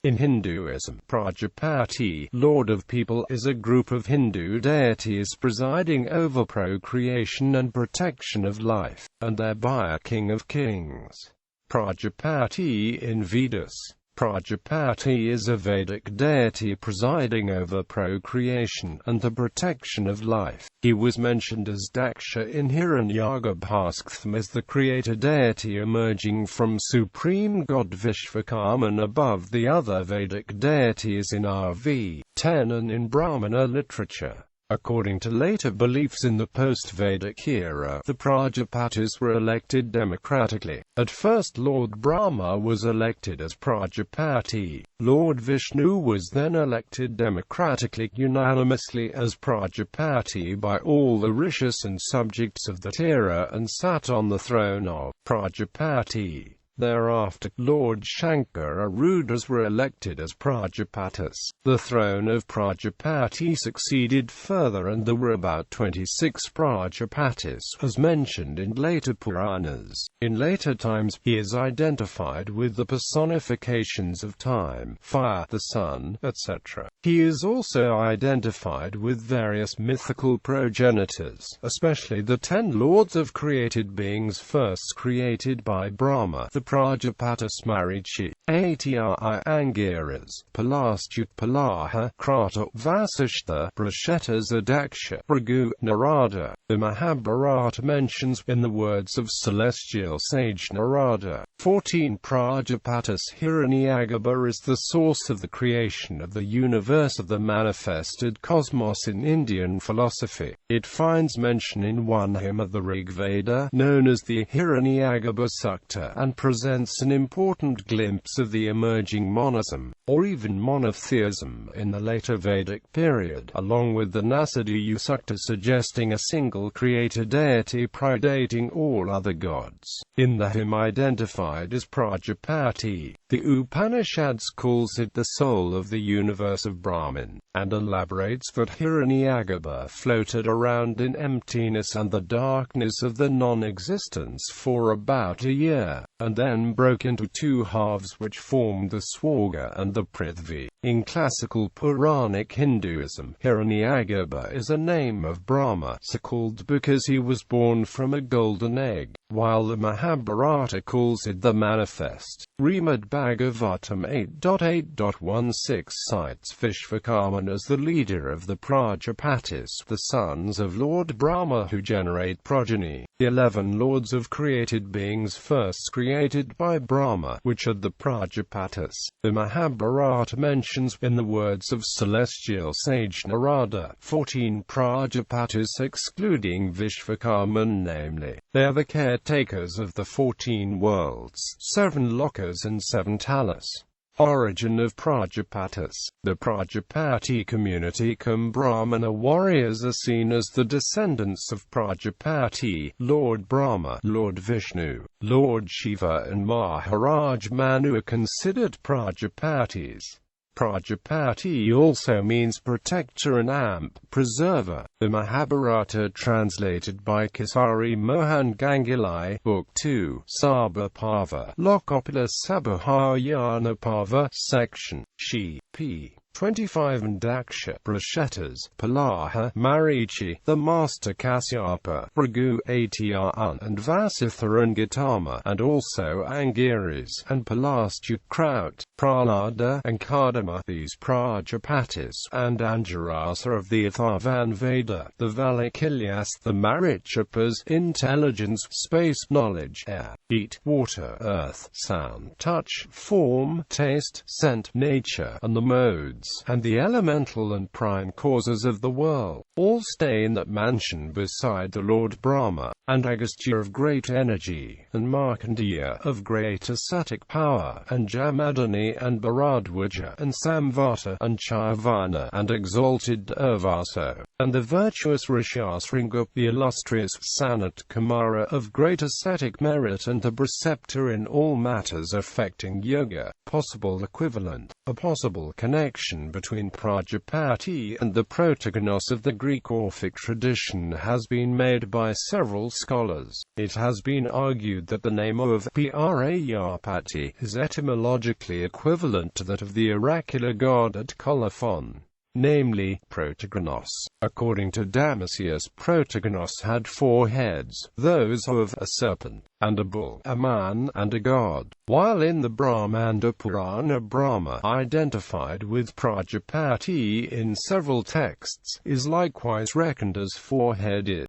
In Hinduism, Prajapati, Lord of People, is a group of Hindu deities presiding over procreation and protection of life, and thereby a king of kings. Prajapati in Vedas. Prajapati is a Vedic deity presiding over procreation and the protection of life. He was mentioned as Daksha in Hiranyagarbha as the creator deity emerging from supreme god Vishvakarman above the other Vedic deities in RV 10 and in Brahmana literature. According to later beliefs in the post-Vedic era, the Prajapatis were elected democratically. At first Lord Brahma was elected as Prajapati. Lord Vishnu was then elected democratically unanimously as Prajapati by all the rishis and subjects of that era and sat on the throne of Prajapati. Thereafter, Lord Shankara Rudras were elected as Prajapatis. The throne of Prajapati succeeded further and there were about 26 Prajapatis, as mentioned in later Puranas. In later times, he is identified with the personifications of time, fire, the sun, etc. He is also identified with various mythical progenitors, especially the 10 lords of created beings first created by Brahma, the Prajapatis Marichi, Ati Angiras, Palastyut Palaha, Krata, Vasishtha, Prashetas Daksha, Ragu, Narada. The Mahabharata mentions, in the words of celestial sage Narada, 14 Prajapatis. Hiranyagarbha is the source of the creation of the universe of the manifested cosmos in Indian philosophy. It finds mention in one hymn of the Rig Veda, known as the Hiranyagarbha Sukta, and presents an important glimpse of the emerging monism, or even monotheism, in the later Vedic period, along with the Nasadiyu Sukta suggesting a single creator deity predating all other gods. In the hymn identified as Prajapati, the Upanishads calls it the soul of the universe of Brahman, and elaborates that Hiranyagarbha floated around in emptiness and the darkness of the non-existence for about a year, and then broke into two halves which formed the Swarga and the Prithvi. In classical Puranic Hinduism, Hiranyagarbha is a name of Brahma, so called because he was born from a golden egg, while the Mahabharata calls it the manifest. Srimad Bhagavatam 8.8.16 cites Vishvakarman as the leader of the Prajapatis, the sons of Lord Brahma who generate progeny. The 11 lords of created beings first created by Brahma, which are the Prajapatis. The Mahabharata mentions, in the words of celestial sage Narada, 14 Prajapatis excluding Vishvakarman, namely, they are the caretakers of the 14 worlds, 7 lokas and 7 talas. Origin of Prajapatis. The Prajapati community cum Brahmana warriors are seen as the descendants of Prajapati, Lord Brahma, Lord Vishnu, Lord Shiva and Maharaj Manu are considered Prajapatis. Prajapati also means protector and preserver. The Mahabharata translated by Kesari Mohan Ganguly, Book 2, Sabapava, Lokopila Sabhayanapava, Section, Shi, p. 25 and Daksha, Prashetas, Palaha, Marichi, the Master Kasyapa, Ragu, Atyan, and Vasitha and Gautama, and also Angiras, and Palastyut Kraut, Prahlada, and Kadama. These Prajapatis and Angiras are of the Atharvan Veda, the Valakilyas, the Marichapas, intelligence, space, knowledge, air, heat, water, earth, sound, touch, form, taste, scent, nature, and the modes, and the elemental and prime causes of the world, all stay in that mansion beside the Lord Brahma, and Agastya of great energy, and Markandeya of great ascetic power, and Jamadani and Bharadwaja, and Samvata, and Chayavana, and exalted Durvaso, and the virtuous Rishasringa, the illustrious Sanat Kumara of great ascetic merit and the preceptor in all matters affecting yoga. Possible equivalent. A possible connection between Prajapati and the protagonist of the Greek Orphic tradition has been made by several scholars. It has been argued that the name of Prajapati is etymologically equivalent to that of the oracular god at Colophon, namely, Protagonos. According to Damascius, Protagonos had 4 heads, those of a serpent, and a bull, a man, and a god, while in the Brahmanda Purana Brahma, identified with Prajapati in several texts, is likewise reckoned as 4-headed.